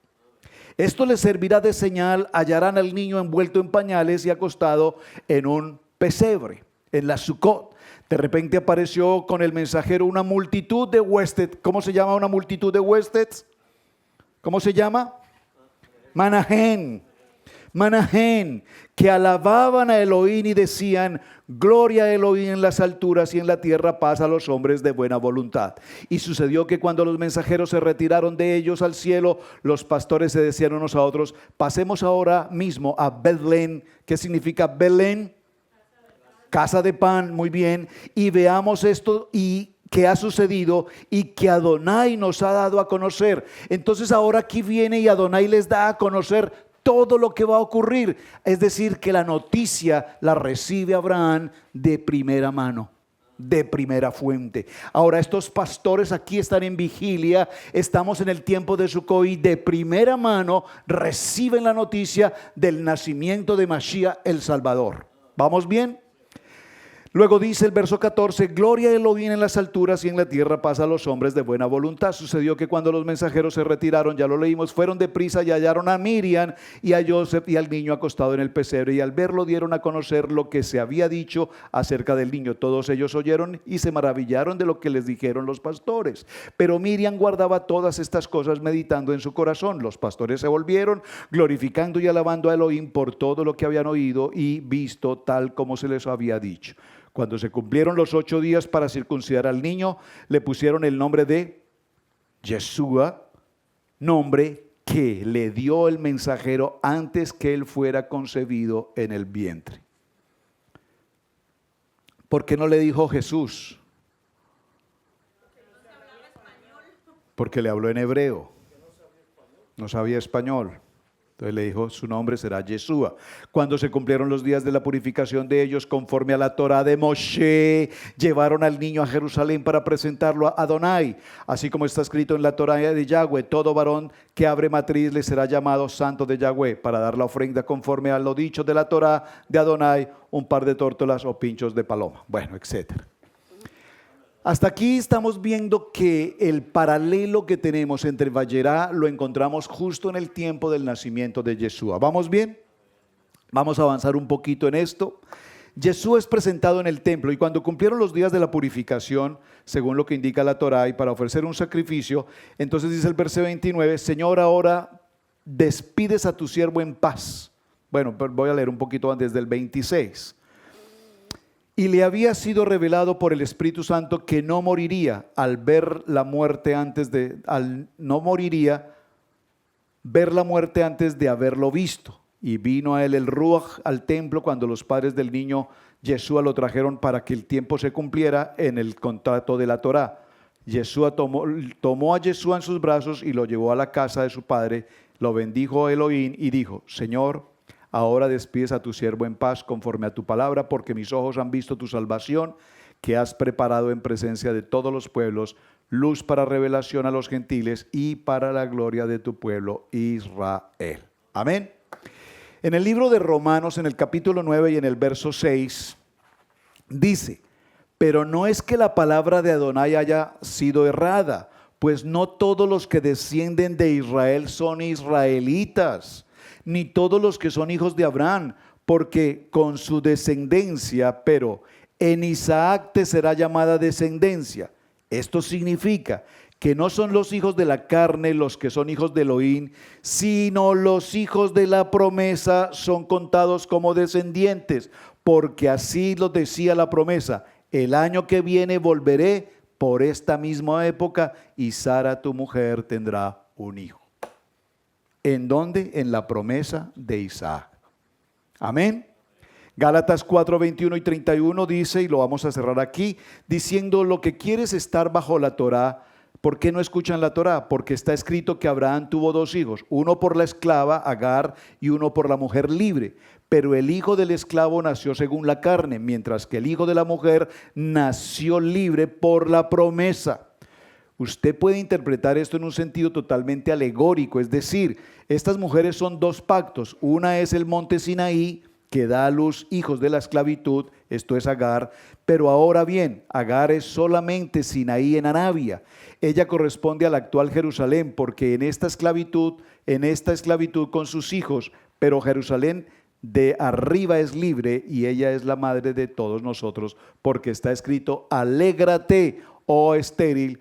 Esto les servirá de señal, hallarán al niño envuelto en pañales y acostado en un pesebre, en la Sucot. De repente apareció con el mensajero una multitud de huestes. ¿Cómo se llama una multitud de huestes? ¿Cómo se llama? Manahén, que alababan a Elohim y decían, gloria a Elohim en las alturas y en la tierra paz a los hombres de buena voluntad. Y sucedió que cuando los mensajeros se retiraron de ellos al cielo, los pastores se decían unos a otros, pasemos ahora mismo a Belén. ¿Qué significa Belén? Casa de pan, muy bien, y veamos esto y que ha sucedido y que Adonai nos ha dado a conocer. Entonces ahora aquí viene y Adonai les da a conocer todo lo que va a ocurrir. Es decir, que la noticia la recibe Abraham de primera mano, de primera fuente. Ahora estos pastores aquí están en vigilia, estamos en el tiempo de Sukkot y de primera mano reciben la noticia del nacimiento de Mashiach el Salvador. ¿Vamos bien? Luego dice el verso 14, gloria a Elohim en las alturas y en la tierra paz a los hombres de buena voluntad. Sucedió que cuando los mensajeros se retiraron, ya lo leímos, fueron deprisa y hallaron a Miriam y a Joseph y al niño acostado en el pesebre, y al verlo dieron a conocer lo que se había dicho acerca del niño. Todos ellos oyeron y se maravillaron de lo que les dijeron los pastores. Pero Miriam guardaba todas estas cosas meditando en su corazón. Los pastores se volvieron glorificando y alabando a Elohim por todo lo que habían oído y visto tal como se les había dicho. Cuando se cumplieron los 8 días para circuncidar al niño, le pusieron el nombre de Yeshua, nombre que le dio el mensajero antes que él fuera concebido en el vientre. ¿Por qué no le dijo Jesús? Porque le habló en hebreo. No sabía español. Entonces le dijo, su nombre será Yeshua. Cuando se cumplieron los días de la purificación de ellos, conforme a la Torá de Moshe, llevaron al niño a Jerusalén para presentarlo a Adonai. Así como está escrito en la Torá de Yahweh, todo varón que abre matriz le será llamado santo de Yahweh, para dar la ofrenda conforme a lo dicho de la Torá de Adonai, un par de tórtolas o pinchos de paloma. Bueno, etcétera. Hasta aquí estamos viendo que el paralelo que tenemos entre Vayerá lo encontramos justo en el tiempo del nacimiento de Yeshua. ¿Vamos bien? Vamos a avanzar un poquito en esto. Yeshua es presentado en el templo y cuando cumplieron los días de la purificación, según lo que indica la Torá, y para ofrecer un sacrificio, entonces dice el verso 29, Señor, ahora despides a tu siervo en paz. Bueno, voy a leer un poquito antes del 26. Y le había sido revelado por el Espíritu Santo que no moriría al ver la muerte antes de haberlo visto. Y vino a él el Ruach al templo cuando los padres del niño Yeshua lo trajeron para que el tiempo se cumpliera en el contrato de la Torá. Yeshua tomó a Yeshua en sus brazos y lo llevó a la casa de su padre, lo bendijo Elohim y dijo, Señor, ahora despides a tu siervo en paz conforme a tu palabra, porque mis ojos han visto tu salvación, que has preparado en presencia de todos los pueblos, luz para revelación a los gentiles y para la gloria de tu pueblo Israel. Amén. En el libro de Romanos, en el capítulo 9 y en el verso 6, dice, pero no es que la palabra de Adonai haya sido errada, pues no todos los que descienden de Israel son israelitas, ni todos los que son hijos de Abraham, porque con su descendencia, pero en Isaac te será llamada descendencia. Esto significa que no son los hijos de la carne los que son hijos de Elohim, sino los hijos de la promesa son contados como descendientes, porque así lo decía la promesa, el año que viene volveré por esta misma época y Sara tu mujer tendrá un hijo. ¿En dónde? En la promesa de Isaac. Amén. Gálatas 4, 21 y 31 dice, y lo vamos a cerrar aquí, diciendo lo que quieres estar bajo la Torá, ¿Por qué no escuchan la Torá? Porque está escrito que Abraham tuvo 2 hijos, uno por la esclava Agar y uno por la mujer libre. Pero el hijo del esclavo nació según la carne, mientras que el hijo de la mujer nació libre por la promesa. Usted puede interpretar esto en un sentido totalmente alegórico, es decir, estas mujeres son 2 pactos. Una es el monte Sinaí, que da a luz hijos de la esclavitud, esto es Agar, pero ahora bien, Agar es solamente Sinaí en Arabia. Ella corresponde a la actual Jerusalén, porque en esta esclavitud con sus hijos, pero Jerusalén de arriba es libre y ella es la madre de todos nosotros, porque está escrito: alégrate, oh estéril,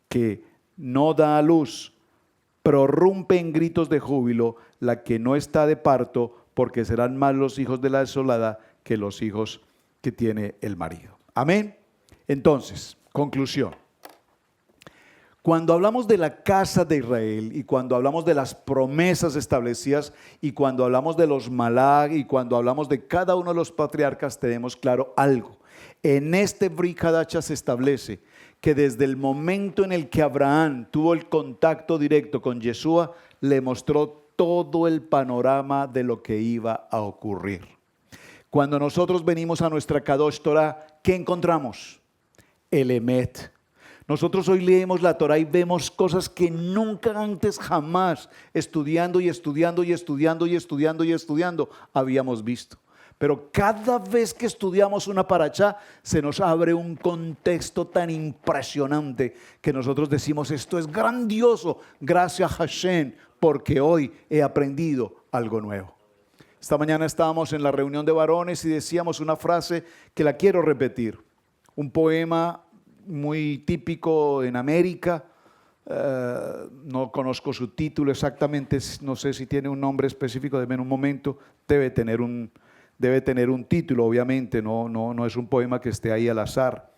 que no da a luz, prorrumpe en gritos de júbilo la que no está de parto, porque serán más los hijos de la desolada que los hijos que tiene el marido. Amén. Entonces, conclusión. Cuando hablamos de la casa de Israel y cuando hablamos de las promesas establecidas y cuando hablamos de los Malach y cuando hablamos de cada uno de los patriarcas, tenemos claro algo. En este Brit Hadashah se establece que desde el momento en el que Abraham tuvo el contacto directo con Yeshua, le mostró todo el panorama de lo que iba a ocurrir. Cuando nosotros venimos a nuestra Kadosh Torah, ¿qué encontramos? El Emet. Nosotros hoy leemos la Torah y vemos cosas que nunca antes, jamás, estudiando habíamos visto. Pero cada vez que estudiamos una parashá, se nos abre un contexto tan impresionante que nosotros decimos: esto es grandioso, gracias a Hashem, porque hoy he aprendido algo nuevo. Esta mañana estábamos en la reunión de varones y decíamos una frase que la quiero repetir. Un poema muy típico en América, no conozco su título exactamente, no sé si tiene un nombre específico, denme un momento, debe tener un título, obviamente, no es un poema que esté ahí al azar.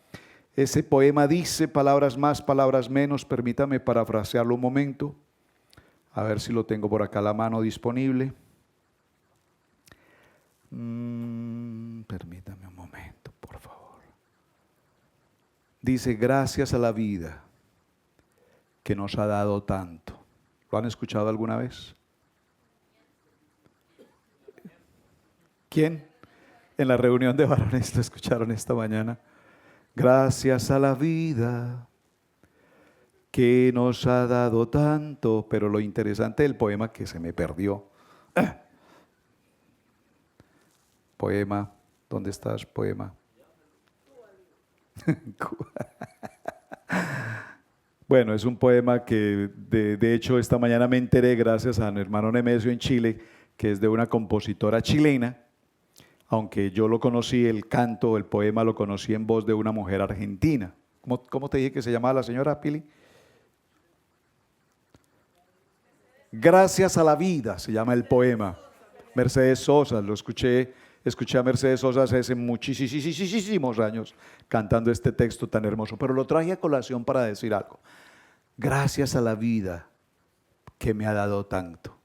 Ese poema dice, palabras más, palabras menos, permítame parafrasearlo un momento, a ver si lo tengo por acá a la mano disponible. Permítame un momento, por favor. Dice: gracias a la vida que nos ha dado tanto. ¿Lo han escuchado alguna vez? ¿Quién? En la reunión de varones lo escucharon esta mañana. Gracias a la vida que nos ha dado tanto. Pero lo interesante del poema, que se me perdió. Poema, ¿dónde estás, poema? Bueno, es un poema que de hecho esta mañana me enteré gracias a mi hermano Nemesio en Chile, que es de una compositora chilena, aunque yo lo conocí, el canto, el poema lo conocí en voz de una mujer argentina. ¿Cómo te dije que se llamaba la señora, Pili? Gracias a la vida se llama el poema. Mercedes Sosa, escuché a Mercedes Sosa hace muchísimos años cantando este texto tan hermoso, pero lo traje a colación para decir algo. Gracias a la vida que me ha dado tanto.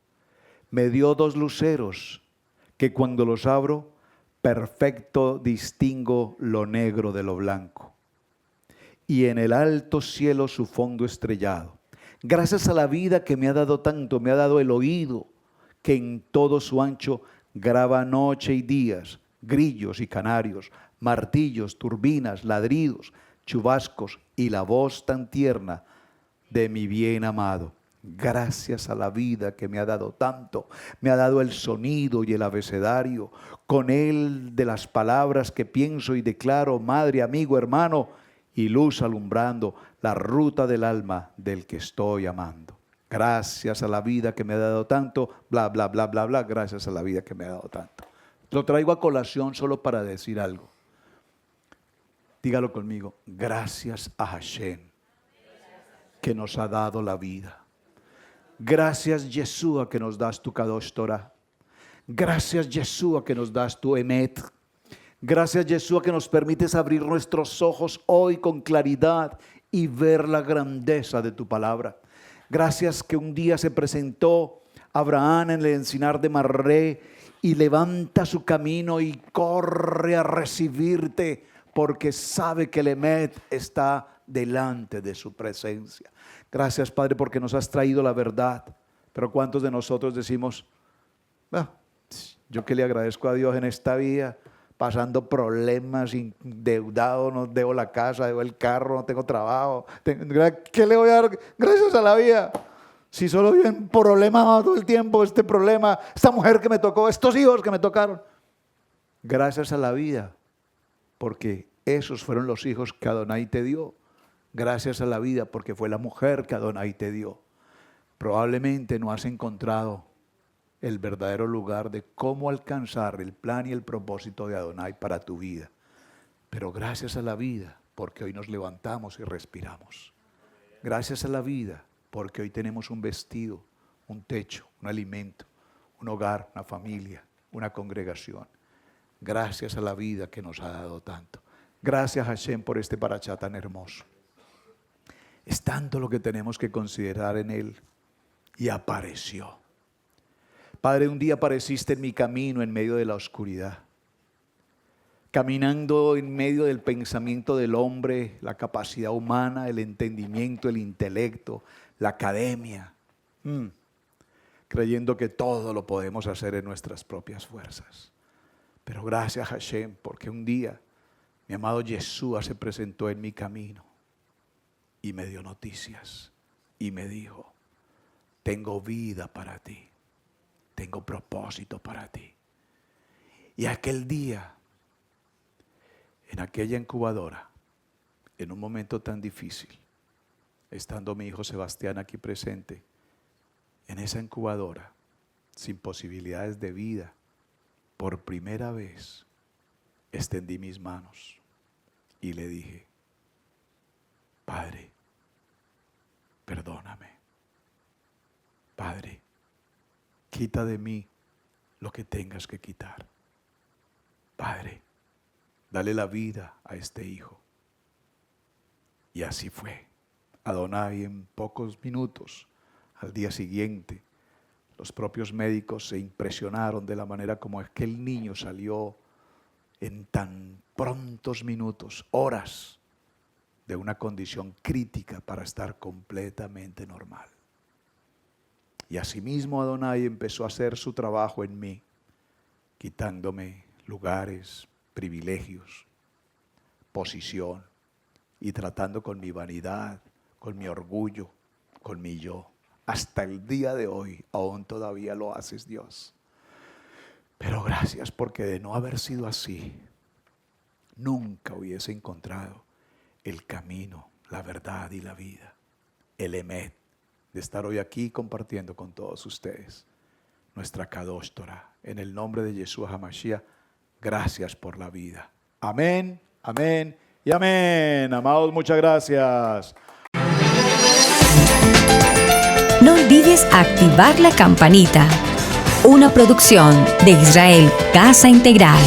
Me dio 2 luceros que cuando los abro, perfecto distingo lo negro de lo blanco. Y en el alto cielo su fondo estrellado. Gracias a la vida que me ha dado tanto, me ha dado el oído que en todo su ancho graba noche y días, grillos y canarios, martillos, turbinas, ladridos, chubascos y la voz tan tierna de mi bien amado. Gracias a la vida que me ha dado tanto, me ha dado el sonido y el abecedario, con él de las palabras que pienso y declaro, madre, amigo, hermano, y luz alumbrando la ruta del alma del que estoy amando. Gracias a la vida que me ha dado tanto, bla, bla, bla, bla, bla, gracias a la vida que me ha dado tanto. Lo traigo a colación solo para decir algo. Dígalo conmigo, gracias a Hashem, que nos ha dado la vida. Gracias, Yeshua, que nos das tu Kadosh Torah. Gracias, Yeshua, que nos das tu Emet. Gracias, Yeshua, que nos permites abrir nuestros ojos hoy con claridad y ver la grandeza de tu palabra. Gracias que un día se presentó Abraham en el encinar de Mamré y levanta su camino y corre a recibirte porque sabe que el Emet está delante de su presencia. Gracias, Padre, porque nos has traído la verdad. Pero ¿cuántos de nosotros decimos, yo que le agradezco a Dios en esta vida, pasando problemas, endeudado, no debo la casa, debo el carro, no tengo trabajo? ¿Qué le voy a dar gracias a la vida? Si solo vivo en problemas todo el tiempo, este problema, esta mujer que me tocó, estos hijos que me tocaron. Gracias a la vida, porque esos fueron los hijos que Adonai te dio. Gracias a la vida, porque fue la mujer que Adonai te dio. Probablemente no has encontrado el verdadero lugar de cómo alcanzar el plan y el propósito de Adonai para tu vida. Pero gracias a la vida, porque hoy nos levantamos y respiramos. Gracias a la vida, porque hoy tenemos un vestido, un techo, un alimento, un hogar, una familia, una congregación. Gracias a la vida que nos ha dado tanto. Gracias, Hashem, por este parachá tan hermoso. Es tanto lo que tenemos que considerar en él. Y apareció. Padre, un día apareciste en mi camino en medio de la oscuridad. Caminando en medio del pensamiento del hombre, la capacidad humana, el entendimiento, el intelecto, la academia. Creyendo que todo lo podemos hacer en nuestras propias fuerzas. Pero gracias, Hashem, porque un día mi amado Yeshua se presentó en mi camino y me dio noticias y me dijo: tengo vida para ti, tengo propósito para ti. Y aquel día, en aquella incubadora, en un momento tan difícil, estando mi hijo Sebastián aquí presente, en esa incubadora, sin posibilidades de vida, por primera vez extendí mis manos y le dije: Padre, perdóname. Padre, quita de mí lo que tengas que quitar. Padre, dale la vida a este hijo. Y así fue. Adonai, en pocos minutos, al día siguiente, los propios médicos se impresionaron de la manera como aquel niño salió en tan prontos minutos, horas, de una condición crítica para estar completamente normal. Y asimismo Adonai empezó a hacer su trabajo en mí, quitándome lugares, privilegios, posición, y tratando con mi vanidad, con mi orgullo, con mi yo. Hasta el día de hoy aún todavía lo haces, Dios. Pero gracias, porque de no haber sido así, nunca hubiese encontrado el camino, la verdad y la vida, el emet, de estar hoy aquí compartiendo con todos ustedes nuestra Kadosh Torah. En el nombre de Yeshua HaMashiach, gracias por la vida. Amén, amén y amén. Amados, muchas gracias. No olvides activar la campanita. Una producción de Israel Casa Integral.